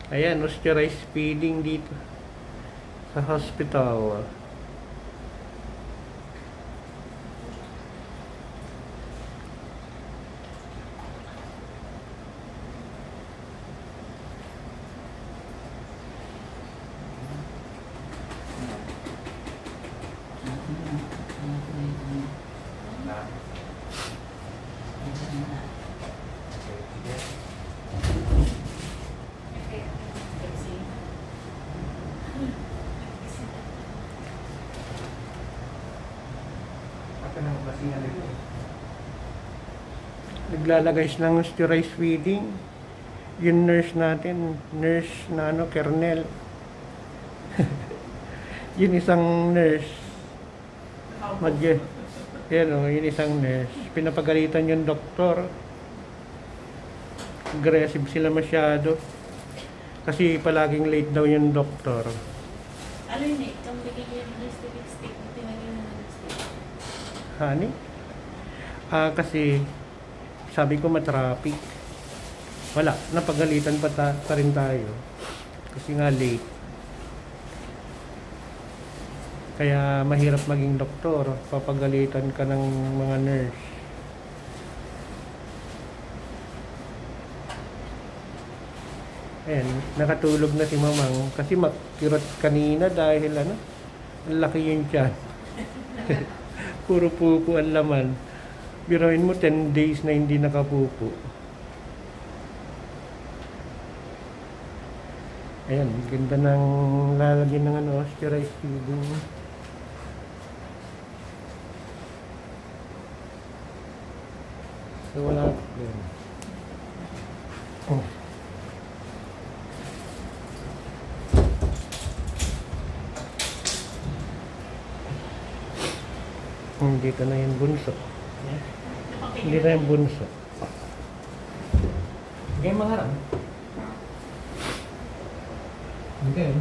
Ayan, osteorized feeding dito sa hospital. Naglalagay siya ng osteorized feeding. Yung nurse natin, nurse na ano, kernel. Yun isang nurse. Yan o, yun isang nurse. Pinapagalitan yung doktor. Aggressive sila masyado. Kasi palaging late daw yung doktor. Ano yun eh? Kung bigay yung lipstick, tinagay mo ng lipstick. Honey? Kasi sabi ko matraffic. Wala, napagalitan pa rin tayo. Kasi nga late. Kaya mahirap maging doktor. Papagalitan ka ng mga nurse. Ayan, nakatulog na si Mamang. Kasi makirot kanina dahil ano, ang laki yung tiyan. Puro pupo ang laman. Biruin mo 10 days na hindi nakapupo. Ayan, ganda ng lalagyan ng ano, osteorized feeding. So wala yan. Oh. Dito na yung bunso. Hindi na yung bunso. Okay, maharap. Okay.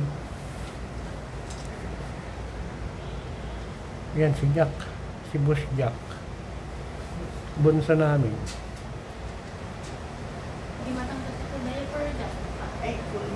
Yan si Jack. Si Boss Jack. Bunso namin. Hindi matanggal ito diaper dyan. Ay, kung